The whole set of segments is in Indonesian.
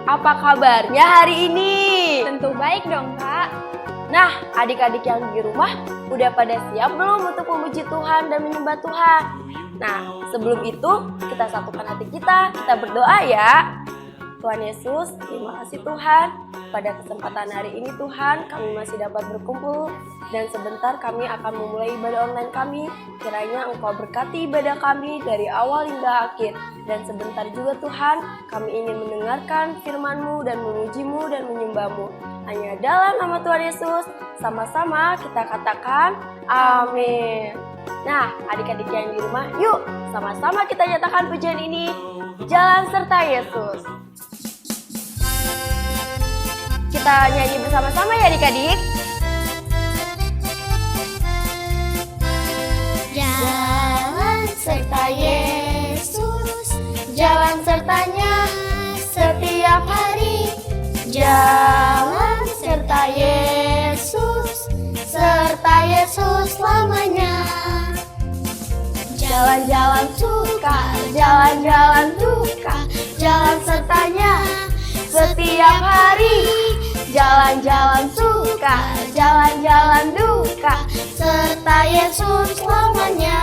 Apa kabarnya hari ini? Tentu baik dong, Kak. Nah, adik-adik yang di rumah udah pada siap belum untuk memuji Tuhan dan menyembah Tuhan? Nah, sebelum itu kita satukan hati kita berdoa ya. Tuhan Yesus, terima kasih Tuhan. Pada kesempatan hari ini Tuhan, kami masih dapat berkumpul dan sebentar kami akan memulai ibadah online kami. Kiranya Engkau berkati ibadah kami dari awal hingga akhir. Dan sebentar juga Tuhan, kami ingin mendengarkan firman-Mu dan memuji-Mu dan menyembah-Mu. Hanya dalam nama Tuhan Yesus, sama-sama kita katakan amin. Nah, adik-adik yang di rumah, yuk sama-sama kita nyatakan pujian ini. Jalan serta Yesus. Kita nyanyi bersama-sama ya adik-adik. Jalan serta Yesus, jalan sertanya setiap hari. Jalan serta Yesus selamanya. Jalan-jalan suka, jalan-jalan duka, jalan sertanya setiap hari. Jalan-jalan suka, jalan-jalan duka, serta Yesus selamanya.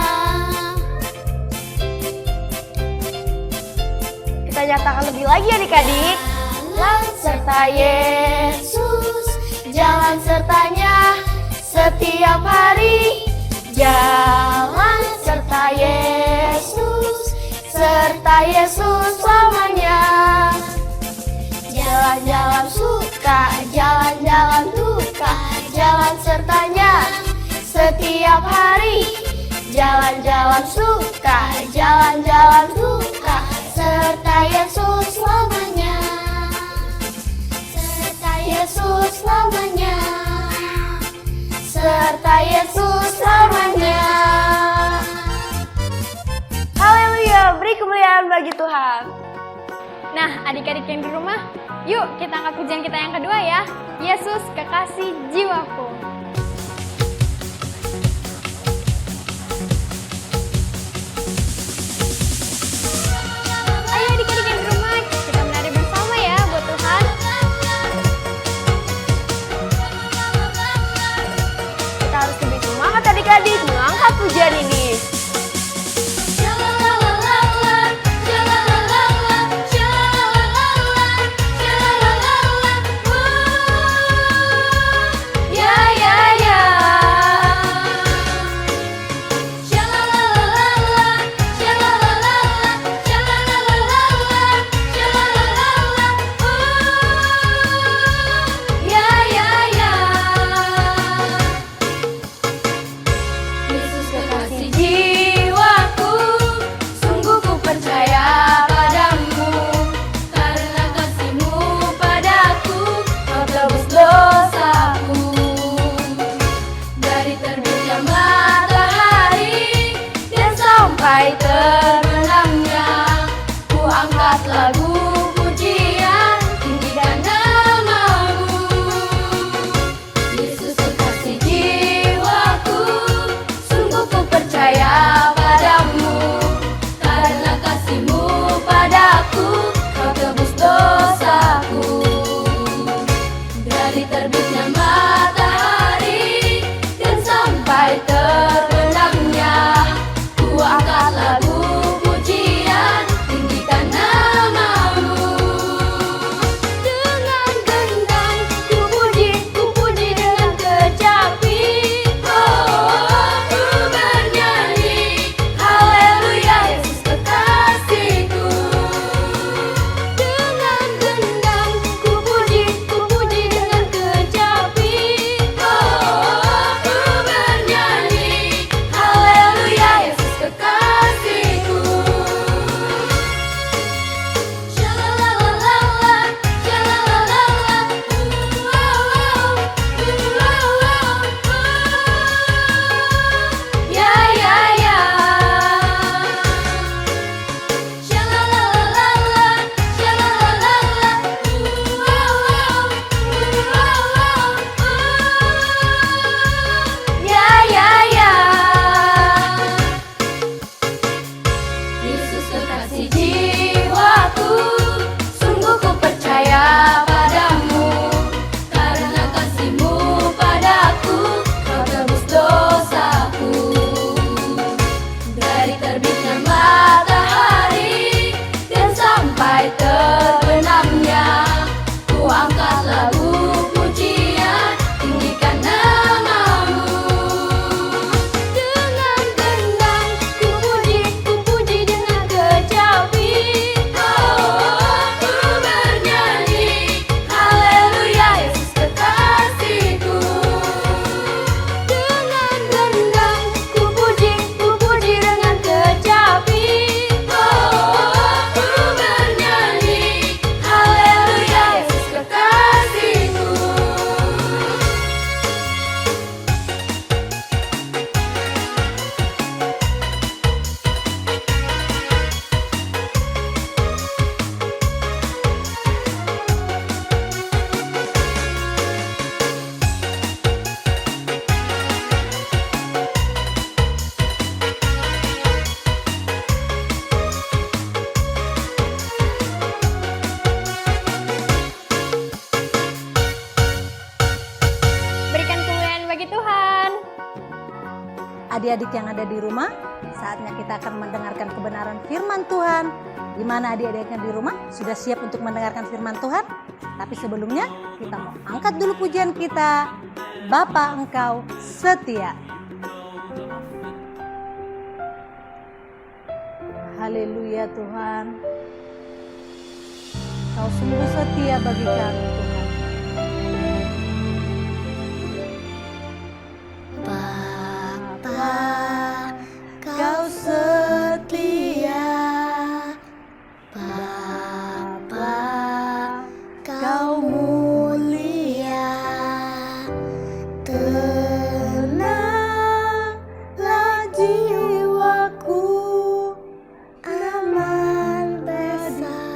Kita nyatakan lebih lagi adik-adik. Jalan serta Yesus, jalan sertanya setiap hari. Jalan serta Yesus selamanya. Jalan-jalan suka, jalan-jalan duka, jalan sertanya setiap hari. Jalan-jalan suka, jalan-jalan duka, serta Yesus selamanya. Serta Yesus selamanya. Serta Yesus selamanya. Haleluya, beri kemuliaan bagi Tuhan. Nah, adik-adik yang di rumah, yuk kita angkat pujian kita yang kedua ya. Yesus, kekasih jiwaku. Ayo adik-adik yang di rumah, kita menari bersama ya buat Tuhan. Kita harus lebih semangat adik-adik mengangkat pujian ini. Ya ya padamu. Karena kasih-Mu padaku, Kau tebus dosaku. Dari terbitnya matahari dan sampai terbenamnya, ku angkat lagu pujian, tinggikan nama-Mu. Dengan gendang ku puji dengan kecapi. Oh, ku bernyanyi, haleluya Yesus kekasihku. Dengan gendang ku puji dengan kecapi. Oh, ku bernyanyi, haleluya Yesus kekasihku. Berikan kemuliaan bagi Tuhan. Adik-adik yang ada di rumah, saatnya kita akan mendengarkan kebenaran firman Tuhan. Gimana adik-adik yang di rumah? Sudah siap untuk mendengarkan firman Tuhan? Tapi sebelumnya, kita mau angkat dulu pujian kita. Bapa, Engkau setia. Haleluya Tuhan. Kau sungguh setia bagi kami Tuhan. Bapa, Kau setia. Bapa, Kau mulia. Tenanglah jiwaku, aman bersamamu.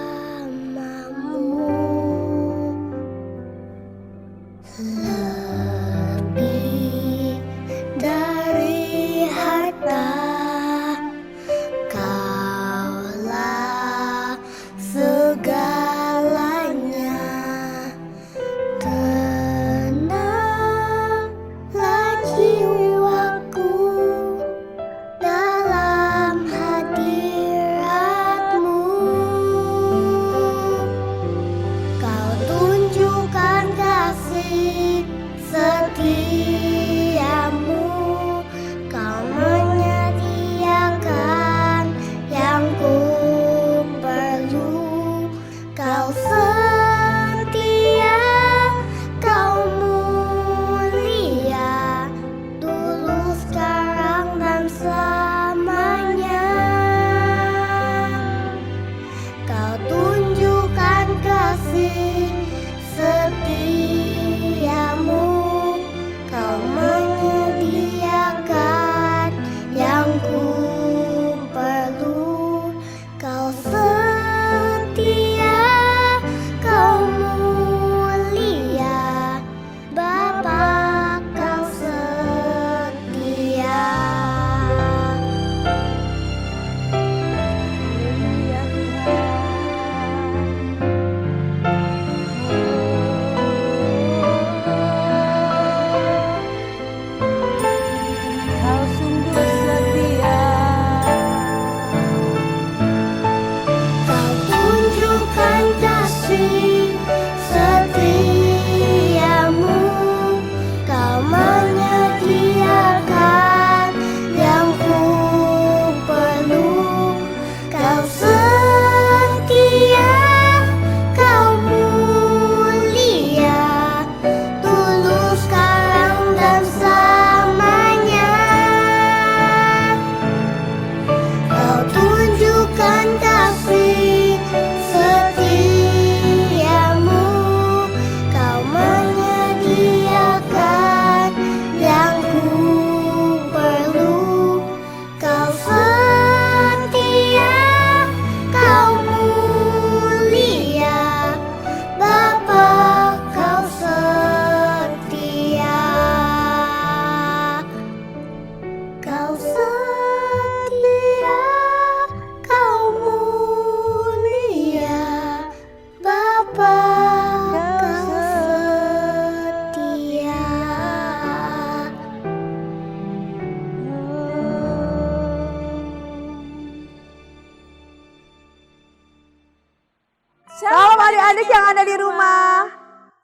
rumah.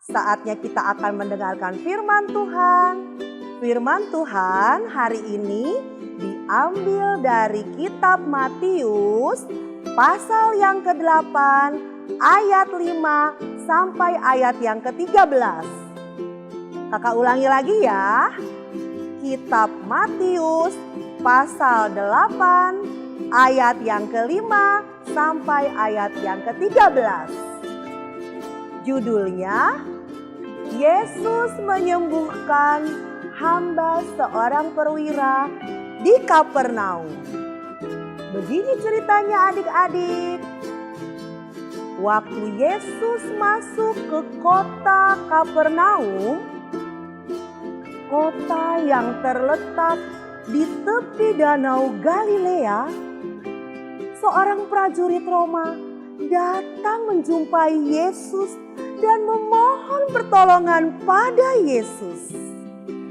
Saatnya kita akan mendengarkan firman Tuhan. Firman Tuhan hari ini diambil dari kitab Matius pasal yang ke-8 ayat 5 sampai ayat yang ke-13. Kakak ulangi lagi ya. Kitab Matius pasal 8 ayat yang ke-5 sampai ayat yang ke-13. Judulnya, Yesus menyembuhkan hamba seorang perwira di Kapernaum. Begini ceritanya adik-adik. Waktu Yesus masuk ke kota Kapernaum, kota yang terletak di tepi danau Galilea, seorang prajurit Roma datang menjumpai Yesus dan memohon pertolongan pada Yesus.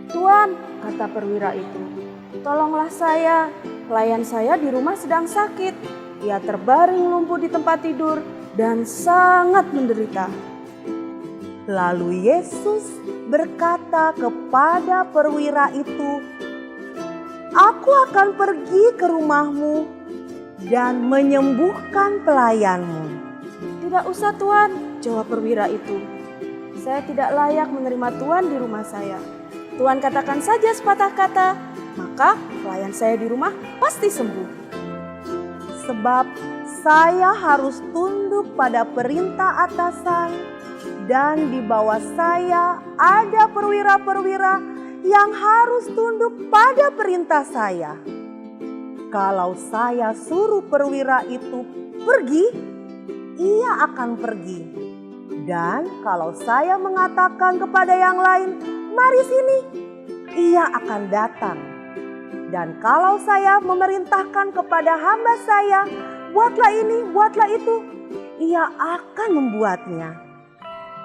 "Tuan," kata perwira itu, "tolonglah saya. Pelayan saya di rumah sedang sakit. Ia terbaring lumpuh di tempat tidur dan sangat menderita." Lalu Yesus berkata kepada perwira itu, "Aku akan pergi ke rumahmu dan menyembuhkan pelayanmu." "Tidak usah, Tuan," jawab perwira itu. "Saya tidak layak menerima Tuan di rumah saya. Tuan katakan saja sepatah kata, maka pelayan saya di rumah pasti sembuh." Sebab saya harus tunduk pada perintah atasan, dan di bawah saya ada perwira-perwira yang harus tunduk pada perintah saya. Kalau saya suruh perwira itu pergi, ia akan pergi. Dan kalau saya mengatakan kepada yang lain, "Mari sini," ia akan datang. Dan kalau saya memerintahkan kepada hamba saya, "Buatlah ini, buatlah itu," ia akan membuatnya.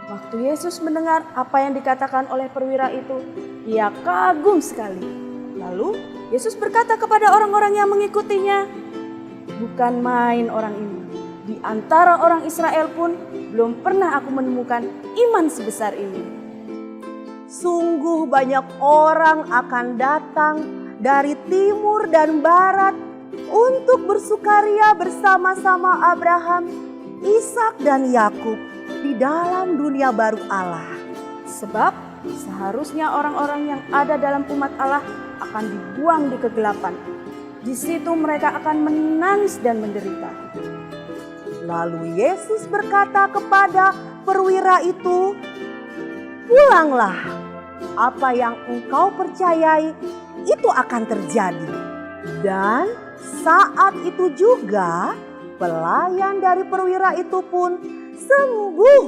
Waktu Yesus mendengar apa yang dikatakan oleh perwira itu, ia kagum sekali. Lalu Yesus berkata kepada orang-orang yang mengikutinya, "Bukan main orang ini. Di antara orang Israel pun belum pernah aku menemukan iman sebesar ini." Sungguh banyak orang akan datang dari timur dan barat untuk bersukaria bersama-sama Abraham, Ishak dan Yakub di dalam dunia baru Allah. Sebab seharusnya orang-orang yang ada dalam umat Allah akan dibuang di kegelapan. Di situ mereka akan menangis dan menderita. Lalu Yesus berkata kepada perwira itu, "Pulanglah, apa yang engkau percayai itu akan terjadi." Dan saat itu juga pelayan dari perwira itu pun sembuh.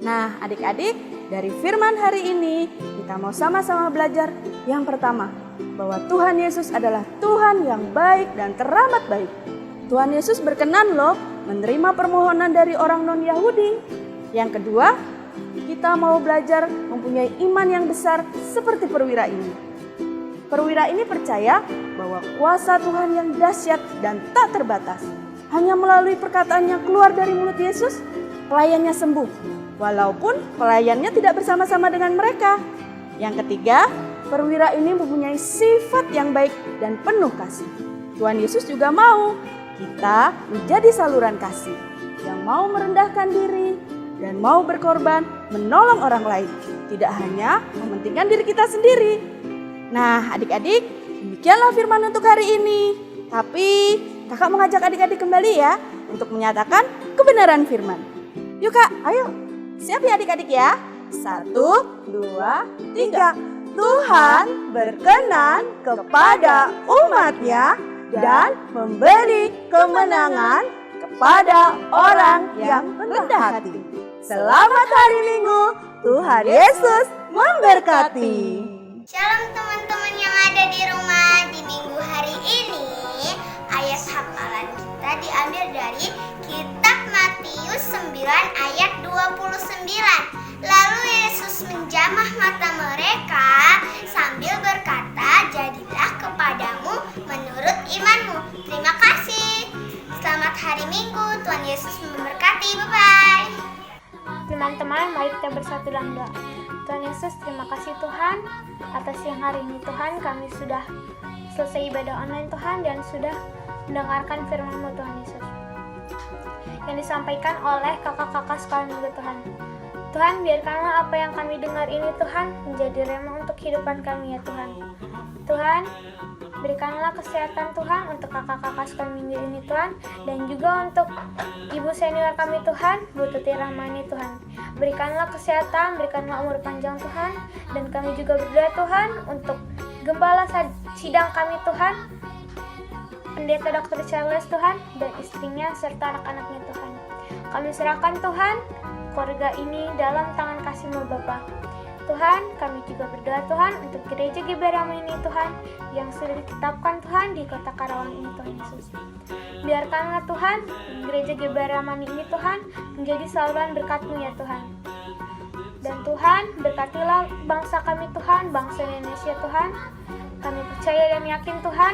Nah, adik-adik, dari firman hari ini kita mau sama-sama belajar yang pertama, bahwa Tuhan Yesus adalah Tuhan yang baik dan teramat baik. Tuhan Yesus berkenan loh menerima permohonan dari orang non-Yahudi. Yang kedua, kita mau belajar mempunyai iman yang besar seperti perwira ini. Perwira ini percaya bahwa kuasa Tuhan yang dahsyat dan tak terbatas. Hanya melalui perkataan yang keluar dari mulut Yesus, pelayannya sembuh, walaupun pelayannya tidak bersama-sama dengan mereka. Yang ketiga, perwira ini mempunyai sifat yang baik dan penuh kasih. Tuhan Yesus juga mau kita menjadi saluran kasih yang mau merendahkan diri dan mau berkorban menolong orang lain, tidak hanya mementingkan diri kita sendiri. Nah, adik-adik, demikianlah firman untuk hari ini. Tapi kakak mengajak adik-adik kembali ya untuk menyatakan kebenaran firman. Yuk kak, ayo. Siap ya adik-adik ya? 1, 2, 3. Tuhan berkenan kepada umatnya dan memberi kemenangan kepada orang yang rendah hati. Selamat hari Minggu, Tuhan Yesus memberkati. Shalom teman-teman yang ada di rumah. Di minggu hari ini ayat hafalan kita diambil dari kitab Matius 9 ayat 29. Lalu Yesus menjamah mata mereka sambil berkata, "Jadilah kepadamu menurut imanmu." Terima kasih. Selamat hari Minggu. Tuhan Yesus memberkati. Bye-bye. Terima Teman-teman, mari kita bersatu dalam doa. Tuhan Yesus, terima kasih Tuhan atas siang hari ini Tuhan. Kami sudah selesai ibadah online Tuhan dan sudah mendengarkan firman-Mu Tuhan Yesus yang disampaikan oleh kakak-kakak sekalian minggu Tuhan. Tuhan, biarkanlah apa yang kami dengar ini Tuhan menjadi rema untuk kehidupan kami ya Tuhan. Tuhan, berikanlah kesehatan Tuhan untuk kakak-kakak sekalian minggu ini Tuhan, dan juga untuk ibu senior kami Tuhan, Bu Tuti Rahmani Tuhan. Berikanlah kesehatan, berikanlah umur panjang Tuhan, dan kami juga berdoa Tuhan untuk gembala sidang kami Tuhan, Pendeta Dr. Charles Tuhan, dan istrinya serta anak-anaknya Tuhan. Kami serahkan Tuhan keluarga ini dalam tangan kasih-Mu Bapa. Tuhan, kami juga berdoa Tuhan untuk gereja GBR ini Tuhan yang sudah ditetapkan Tuhan di kota Karawang ini Tuhan Yesus. Biarkanlah Tuhan gereja GBR ini Tuhan menjadi saluran berkat-Mu ya Tuhan. Dan Tuhan, berkatilah bangsa kami Tuhan, bangsa Indonesia Tuhan. Kami percaya dan yakin Tuhan,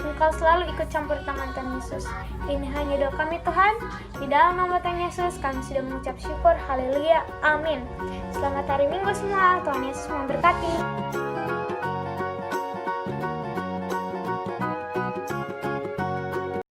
Engkau selalu ikut campur tangan Tuhan Yesus. Ini hanya doa kami Tuhan. Di dalam nama Tuhan Yesus kami sudah mengucap syukur. Haleluya. Amin. Selamat hari Minggu semua. Tuhan Yesus memberkati.